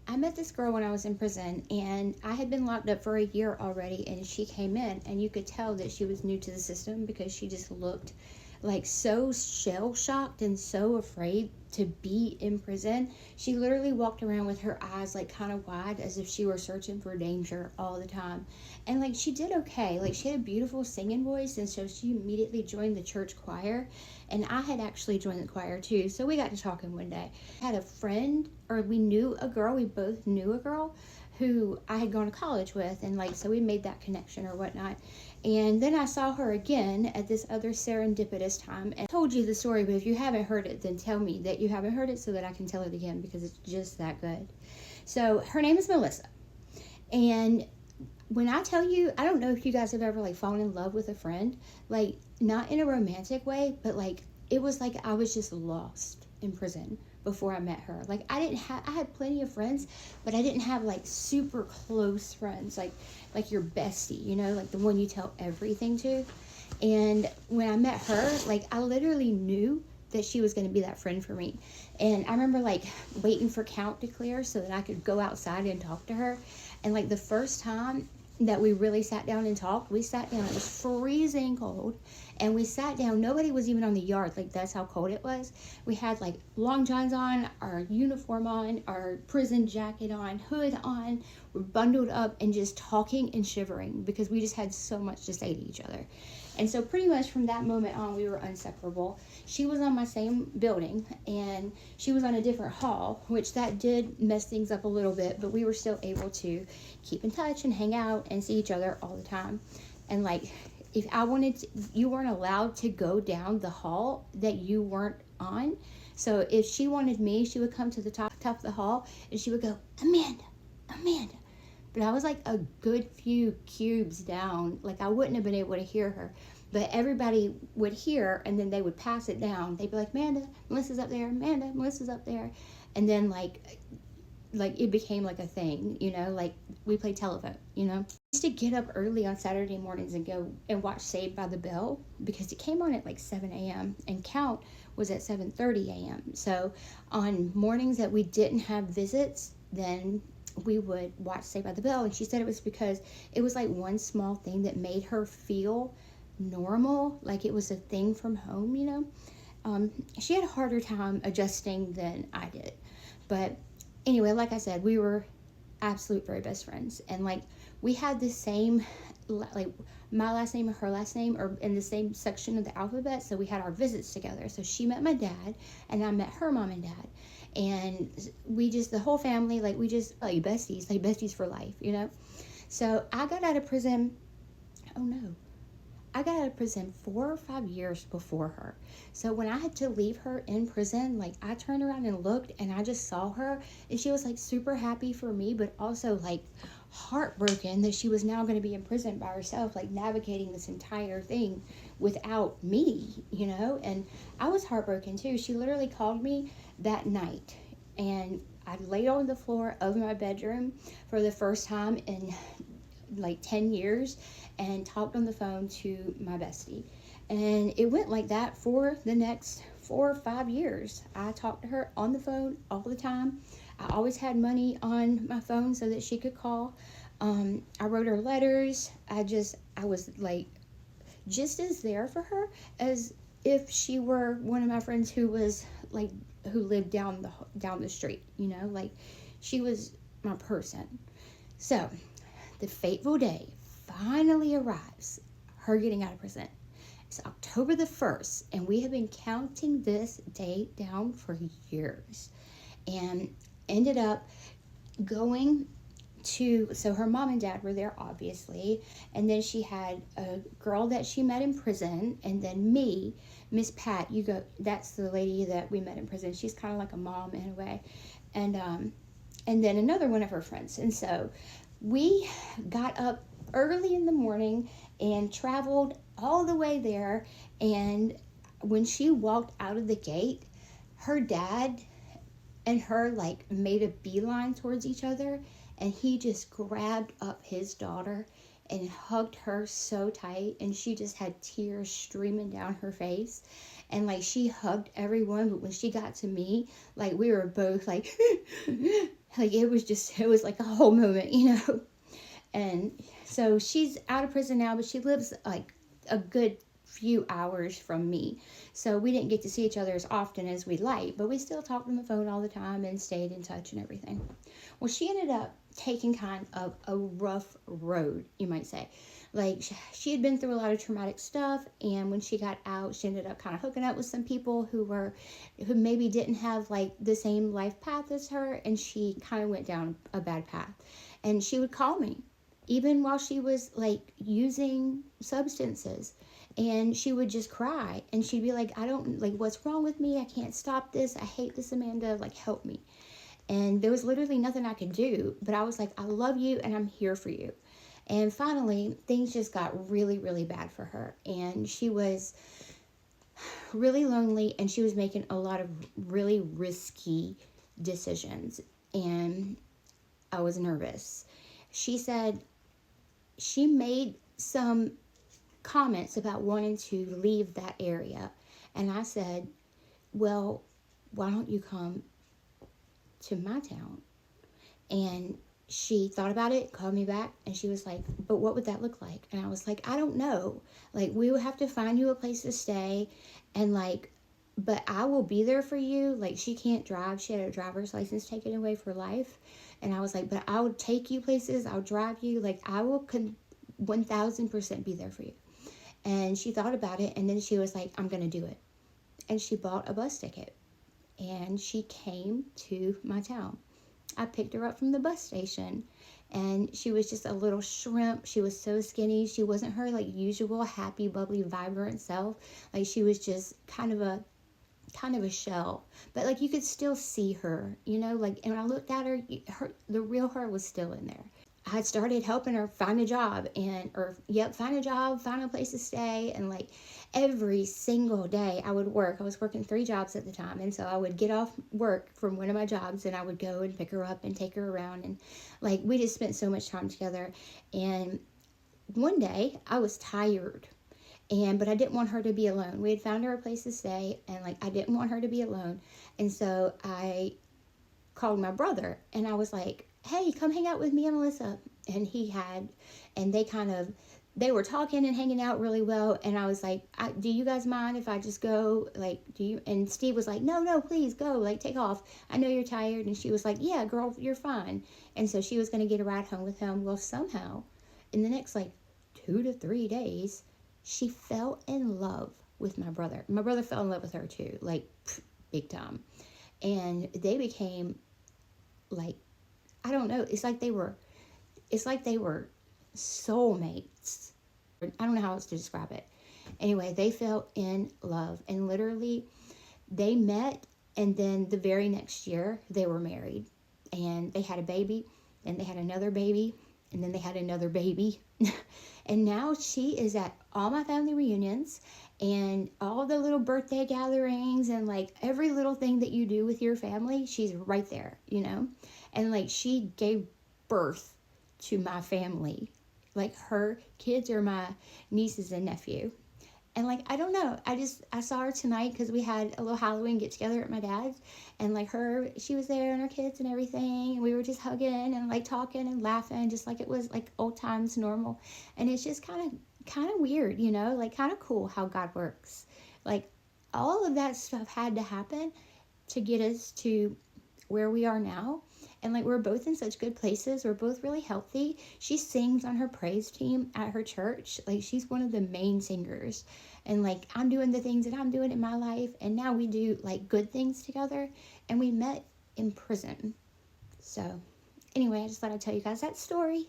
I met this girl when I was in prison, and I had been locked up for a year already, and she came in, and you could tell that she was new to the system because she just looked like so shell shocked and so afraid to be in prison. She literally walked around with her eyes like kind of wide as if she were searching for danger all the time. And like she did okay. Like she had a beautiful singing voice, and so she immediately joined the church choir. And I had actually joined the choir too. So we got to talking one day. I had a friend, or we knew a girl, we both knew a girl who I had gone to college with, and like so we made that connection or whatnot. And then I saw her again at this other serendipitous time, and I told you the story, but if you haven't heard it, then tell me that you haven't heard it so that I can tell it again, because it's just that good. So her name is Melissa, and when I tell you, I don't know if you guys have ever like fallen in love with a friend, like not in a romantic way, but like it was like I was just lost in prison before I met her. Like I had plenty of friends, but I didn't have like super close friends, like your bestie, you know, like the one you tell everything to. And when I met her, like I literally knew that she was going to be that friend for me. And I remember like waiting for count to clear so that I could go outside and talk to her. And like the first time that we really sat down and talked, we sat down, it was freezing cold, and we sat down, nobody was even on the yard, like that's how cold it was. We had like long johns on, our uniform on, our prison jacket on, hood on, we're bundled up and just talking and shivering because we just had so much to say to each other. And so pretty much from that moment on, we were inseparable. She was on my same building, and she was on a different hall, which that did mess things up a little bit, but we were still able to keep in touch and hang out and see each other all the time. And like, if I wanted to, you weren't allowed to go down the hall that you weren't on. So if she wanted me, she would come to the top of the hall and she would go, Amanda, Amanda. But I was like a good few cubes down. Like I wouldn't have been able to hear her. But everybody would hear, and then they would pass it down. They'd be like, Amanda, Melissa's up there. Amanda, Melissa's up there. And then like it became like a thing, you know, like we played telephone, you know. I used to get up early on Saturday mornings and go and watch Saved by the Bell because it came on at like 7 a.m. and count was at 7:30 a.m. So on mornings that we didn't have visits, then we would watch Saved by the Bell. And she said it was because it was like one small thing that made her feel normal, like it was a thing from home, you know. She had a harder time adjusting than I did, but anyway, like I said, we were absolute very best friends. And like we had the same, like my last name and her last name are in the same section of the alphabet, so we had our visits together. So she met my dad and I met her mom and dad, and we just, the whole family, like we just like besties for life, you know. So I got out of prison, I got out of prison 4 or 5 years before her. So when I had to leave her in prison, like I turned around and looked and I just saw her, and she was like super happy for me, but also like heartbroken that she was now going to be in prison by herself, like navigating this entire thing without me, you know. And I was heartbroken too. She literally called me that night, and I laid on the floor of my bedroom for the first time in like 10 years and talked on the phone to my bestie. And it went like that for the next 4 or 5 years. I talked to her on the phone all the time. I always had money on my phone so that she could call. I wrote her letters. I was like just as there for her as if she were one of my friends who was like, who lived down the street, you know, like she was my person. So the fateful day finally arrives, her getting out of prison. It's October the 1st, and we have been counting this day down for years, and ended up going to, so her mom and dad were there obviously, and then she had a girl that she met in prison, and then me, Miss Pat, that's the lady that we met in prison. She's kind of like a mom in a way, and then another one of her friends. And so we got up early in the morning and traveled all the way there. And when she walked out of the gate, her dad and her like made a beeline towards each other, and he just grabbed up his daughter and hugged her so tight, and she just had tears streaming down her face. And like she hugged everyone, but when she got to me, like we were both like like it was like a whole moment, you know. And so she's out of prison now, but she lives like a good few hours from me. So we didn't get to see each other as often as we'd like, but we still talked on the phone all the time and stayed in touch and everything. Well, she ended up taking kind of a rough road, you might say. Like she had been through a lot of traumatic stuff, and when she got out, she ended up kind of hooking up with some people who maybe didn't have like the same life path as her, and she kind of went down a bad path. And she would call me even while she was like using substances, and she would just cry, and she'd be like, I don't like, what's wrong with me? I can't stop this. I hate this, Amanda, like help me. And there was literally nothing I could do, but I was like, I love you and I'm here for you. And finally things just got really, really bad for her, and she was really lonely, and she was making a lot of really risky decisions, and I was nervous. She said she made some comments about wanting to leave that area. And I said, well, why don't you come to my town? And she thought about it, called me back, and she was like, but what would that look like? And I was like, I don't know. Like, we would have to find you a place to stay, and like, but I will be there for you. Like, she can't drive. She had a driver's license taken away for life. And I was like, but I would take you places. I'll drive you. Like, I will 1000% be there for you. And she thought about it, and then she was like, I'm going to do it. And she bought a bus ticket, and she came to my town. I picked her up from the bus station, and she was just a little shrimp. She was so skinny. She wasn't her like usual happy, bubbly, vibrant self. Like, she was just kind of a shell, but like you could still see her, you know, like, and when I looked at her, the real her was still in there. I had started helping her find a job, find a job, find a place to stay. And like every single day I would work. I was working 3 jobs at the time. And so I would get off work from one of my jobs, and I would go and pick her up and take her around. And like, we just spent so much time together. And one day I was tired, but I didn't want her to be alone. We had found her a place to stay, and like, I didn't want her to be alone. And so I called my brother, and I was like, hey, come hang out with me and Melissa. And they were talking and hanging out really well. And I was like, do you guys mind if I just go? Like, and Steve was like, no, please go, like, take off. I know you're tired. And she was like, yeah, girl, you're fine. And so she was going to get a ride home with him. Well, somehow in the next like 2 to 3 days, she fell in love with my brother. My brother fell in love with her too, like big time. And they became like, I don't know, it's like they were soulmates. I don't know how else to describe it. Anyway, they fell in love, and literally they met, and then the very next year they were married, and they had a baby, and they had another baby, and then they had another baby. And now she is at all my family reunions and all the little birthday gatherings, and like every little thing that you do with your family, she's right there, you know? And like, she gave birth to my family. Like, her kids are my nieces and nephew. And like, I don't know, I saw her tonight because we had a little Halloween get together at my dad's, and like she was there, and her kids and everything, and we were just hugging and like talking and laughing, just like it was like old times normal. And it's just kind of weird, you know, like kind of cool how God works. Like, all of that stuff had to happen to get us to where we are now. And like, we're both in such good places. We're both really healthy. She sings on her praise team at her church. Like, she's one of the main singers. And like, I'm doing the things that I'm doing in my life. And now we do like good things together. And we met in prison. So anyway, I just thought I'd tell you guys that story.